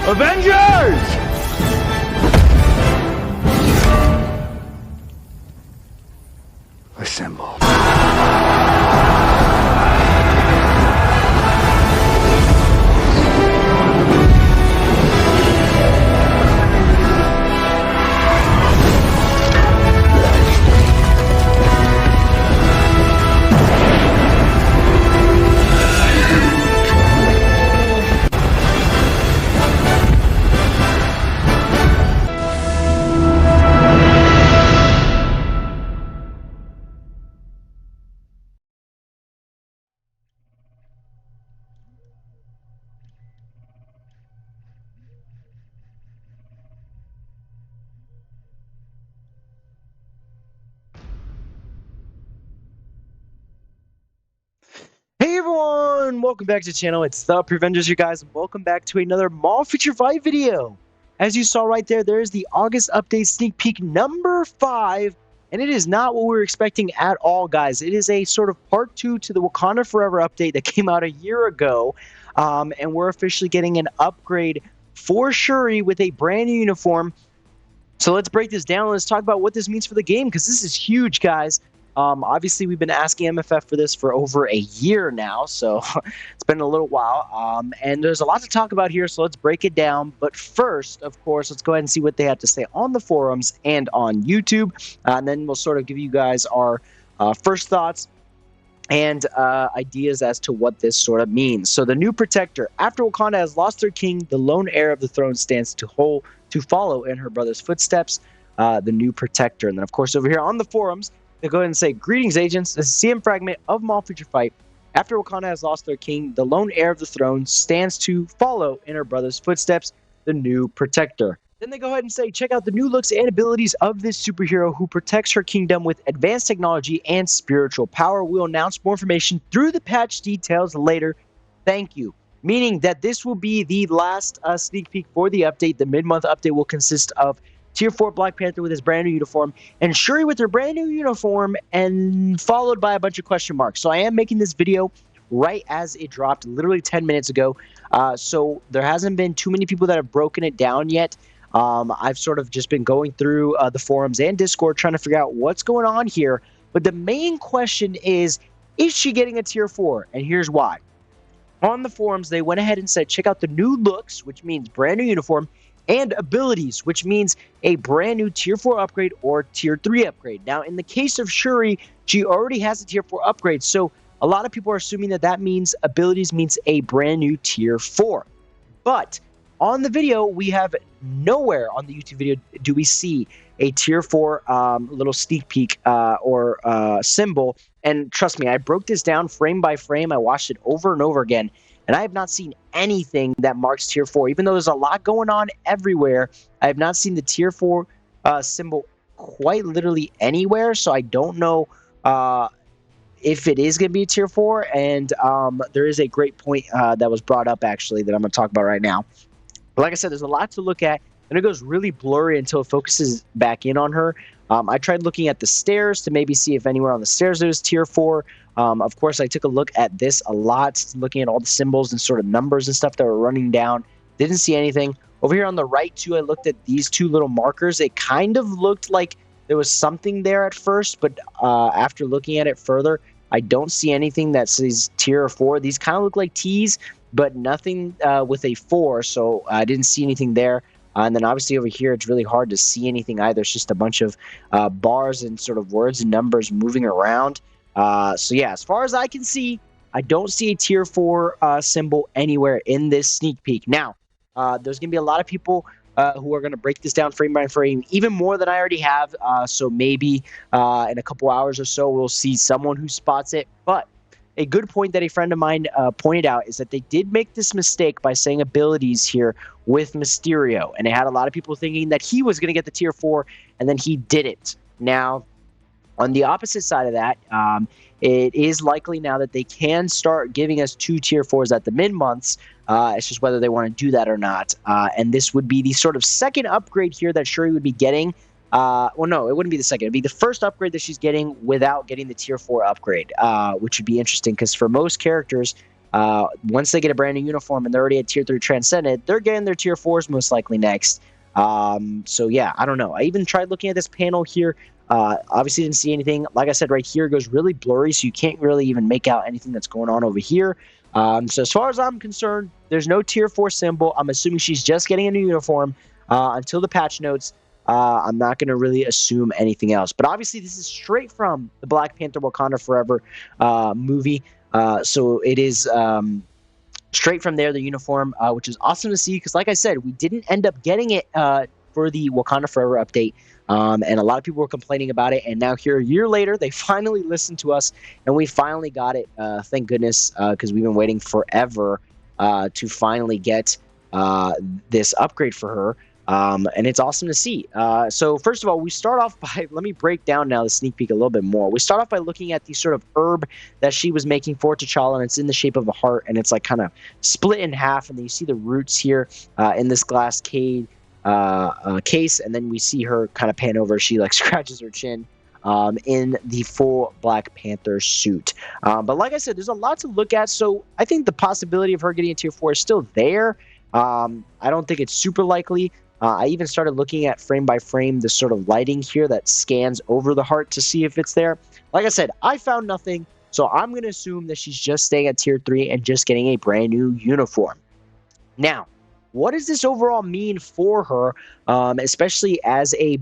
Avengers! Assemble. Hey everyone, welcome back to the channel. It's the Prevengers, you guys, and welcome back to another Mall Feature Fight video. As you saw right there, there's the August update sneak peek number 5, and it is not what we were expecting at all, guys. It is a sort of part 2 to the Wakanda Forever update that came out a year ago, and we're officially getting an upgrade for Shuri with a brand new uniform. So let's break this down. Let's talk about what this means for the game, because this is huge, guys. Obviously, we've been asking MFF for this for over a year now, so it's been a little while. And there's a lot to talk about here, so let's break it down. But first, of course, let's go ahead and see what they have to say on the forums and on YouTube. And then we'll sort of give you guys our first thoughts and ideas as to what this sort of means. So the new protector. After Wakanda has lost their king, the lone heir of the throne stands to follow in her brother's footsteps, the new protector. And then, of course, over here on the forums, they go ahead and say, "Greetings, agents. This is CM Fragment of Mall Feature Fight. After Wakanda has lost their king, the lone heir of the throne stands to follow in her brother's footsteps, the new protector." Then they go ahead and say, "Check out the new looks and abilities of this superhero who protects her kingdom with advanced technology and spiritual power. We'll announce more information through the patch details later. Thank you." Meaning that this will be the last sneak peek for the update. The mid-month update will consist of Tier 4 Black Panther with his brand new uniform, and Shuri with her brand new uniform, and followed by a bunch of question marks. So I am making this video right as it dropped, literally 10 minutes ago. So there hasn't been too many people that have broken it down yet. I've sort of just been going through the forums and Discord trying to figure out what's going on here. But the main question is she getting a Tier 4? And here's why. On the forums, they went ahead and said, check out the new looks, which means brand new uniform, and abilities, which means a brand new Tier 4 upgrade or Tier 3 upgrade. Now, in the case of Shuri, she already has a Tier 4 upgrade, so a lot of people are assuming that that means abilities means a brand new Tier 4. But on the video, we have nowhere on the YouTube video do we see a Tier 4 little sneak peek or symbol. And trust me, I broke this down frame by frame. I watched it over and over again, and I have not seen anything that marks Tier 4. Even though there's a lot going on everywhere, I have not seen the Tier 4 symbol quite literally anywhere. So I don't know if it is going to be a Tier 4. And there is a great point that was brought up, actually, that I'm going to talk about right now. But like I said, there's a lot to look at, and it goes really blurry until it focuses back in on her. I tried looking at the stairs to maybe see if anywhere on the stairs there's Tier 4. Of course, I took a look at this a lot, looking at all the symbols and sort of numbers and stuff that were running down. Didn't see anything. Over here on the right, too, I looked at these two little markers. It kind of looked like there was something there at first, but after looking at it further, I don't see anything that says Tier 4. These kind of look like T's, but nothing with a 4, so I didn't see anything there. And then obviously over here, it's really hard to see anything either. It's just a bunch of bars and sort of words and numbers moving around. So yeah, as far as I can see, I don't see a Tier 4 symbol anywhere in this sneak peek. Now, there's going to be a lot of people who are going to break this down frame by frame, even more than I already have. So maybe in a couple hours or so, we'll see someone who spots it. But a good point that a friend of mine pointed out is that they did make this mistake by saying abilities here with Mysterio. And it had a lot of people thinking that he was going to get the Tier 4, and then he didn't. Now, on the opposite side of that, it is likely now that they can start giving us 2 Tier 4s at the mid-months. It's just whether they want to do that or not. And this would be the sort of second upgrade here that Shuri would be getting. Well, no, it wouldn't be the second. It'd be the first upgrade that she's getting without getting the Tier 4 upgrade, which would be interesting because for most characters, Once they get a brand new uniform and they're already at tier 3 Transcendent, they're getting their tier 4s most likely next. So yeah, I don't know. I even tried looking at this panel here. Obviously didn't see anything. Like I said, right here it goes really blurry, so you can't really even make out anything that's going on over here. So as far as I'm concerned, there's no tier 4 symbol. I'm assuming she's just getting a new uniform until the patch notes. I'm not going to really assume anything else. But obviously this is straight from the Black Panther Wakanda Forever movie. So it is straight from there, the uniform, which is awesome to see because, like I said, we didn't end up getting it for the Wakanda Forever update. And a lot of people were complaining about it. And now here, a year later, they finally listened to us, and we finally got it. Thank goodness, because we've been waiting forever to finally get this upgrade for her. And it's awesome to see. So first of all, we start off by, let me break down now the sneak peek a little bit more. We start off by looking at the sort of herb that she was making for T'Challa, and it's in the shape of a heart, and it's like kind of split in half, and then you see the roots here in this glass case, and then we see her kind of pan over. She like scratches her chin in the full Black Panther suit. But like I said, there's a lot to look at, so I think the possibility of her getting a tier 4 is still there. I don't think it's super likely. I even started looking at frame by frame the sort of lighting here that scans over the heart to see if it's there. Like I said, I found nothing, so I'm going to assume that she's just staying at tier 3 and just getting a brand new uniform. Now, what does this overall mean for her, especially as a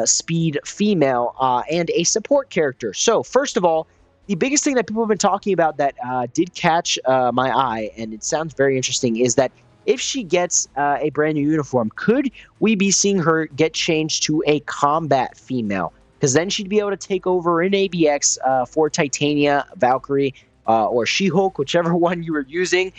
speed female and a support character? So, first of all, the biggest thing that people have been talking about that did catch my eye, and it sounds very interesting, is that if she gets a brand new uniform, could we be seeing her get changed to a combat female? Because then she'd be able to take over in ABX for Titania, Valkyrie, or She-Hulk, whichever one you were using,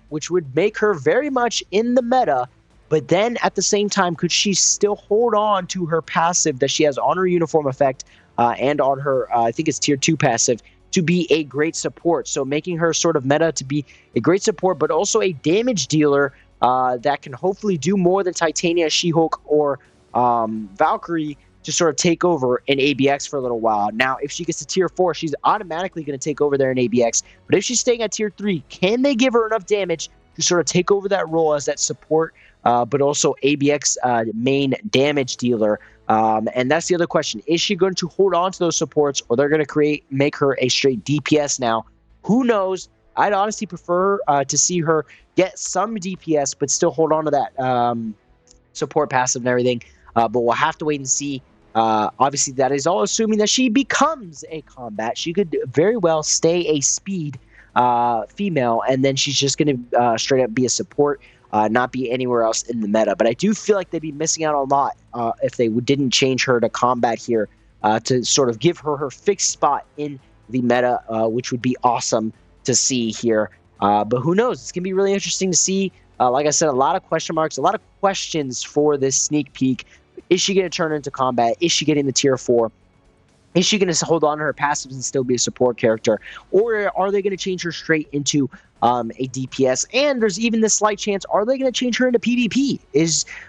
which would make her very much in the meta. But then at the same time, could she still hold on to her passive that she has on her uniform effect and on her, I think it's tier 2 passive, to be a great support? So making her sort of meta to be a great support, but also a damage dealer that can hopefully do more than Titania, She-Hulk, or Valkyrie to sort of take over in ABX for a little while. Now, if she gets to tier 4, she's automatically going to take over there in ABX. But if she's staying at tier 3, can they give her enough damage to sort of take over that role as that support, but also ABX main damage dealer? And that's the other question. Is she going to hold on to those supports, or they're going to make her a straight DPS now? Who knows? I'd honestly prefer to see her get some DPS, but still hold on to that support passive and everything. But we'll have to wait and see. Obviously, that is all assuming that she becomes a combat. She could very well stay a speed female, and then she's just going to straight up be a support, not be anywhere else in the meta. But I do feel like they'd be missing out a lot if they didn't change her to combat here to sort of give her fixed spot in the meta, which would be awesome to see here. But who knows? It's going to be really interesting to see. Like I said, a lot of question marks, a lot of questions for this sneak peek. Is she going to turn into combat? Is she getting the tier 4? Is she going to hold on to her passives and still be a support character? Or are they going to change her straight into a DPS? And there's even this slight chance, are they going to change her into PvP?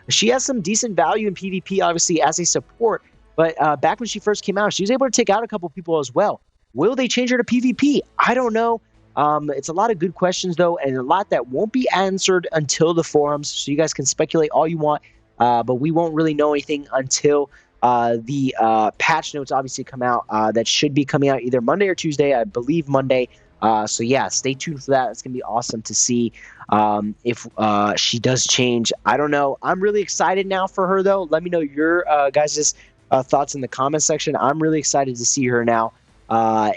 She has some decent value in PvP, obviously, as a support. But back when she first came out, she was able to take out a couple people as well. Will they change her to PvP? I don't know. It's a lot of good questions, though, and a lot that won't be answered until the forums. So you guys can speculate all you want, but we won't really know anything until the patch notes obviously come out. That should be coming out either Monday or Tuesday. I believe Monday. So yeah, stay tuned for that. It's going to be awesome to see if she does change. I don't know. I'm really excited now for her, though. Let me know your guys' thoughts in the comment section. I'm really excited to see her now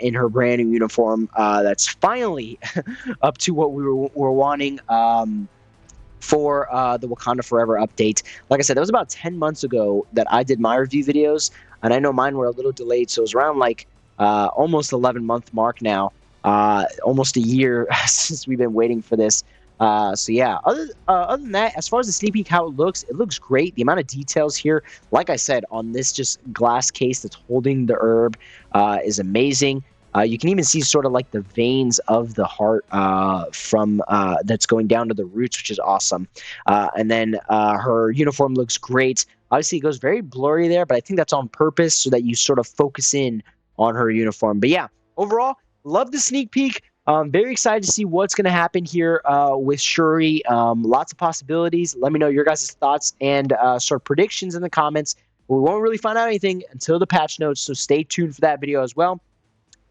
in her brand new uniform. That's finally up to what we were wanting for the Wakanda Forever update. Like I said, that was about 10 months ago that I did my review videos, and I know mine were a little delayed, so it was around like almost 11-month mark now, almost a year since we've been waiting for this. So yeah, other than that, as far as the sneak peek, how it looks great. The amount of details here, like I said, on this just glass case that's holding the herb is amazing. You can even see sort of like the veins of the heart from that's going down to the roots, which is awesome. And then her uniform looks great. Obviously, it goes very blurry there, but I think that's on purpose so that you sort of focus in on her uniform. But yeah, overall, love the sneak peek. Very excited to see what's going to happen here with Shuri. Lots of possibilities. Let me know your guys' thoughts and sort of predictions in the comments. We won't really find out anything until the patch notes, so stay tuned for that video as well.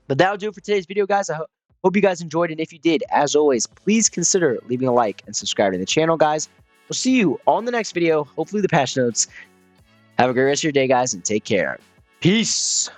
But that'll do it for today's video, guys. I hope you guys enjoyed, and if you did, as always, please consider leaving a like and subscribing to the channel, guys. We'll see you on the next video, hopefully the patch notes. Have a great rest of your day, guys, and take care. Peace.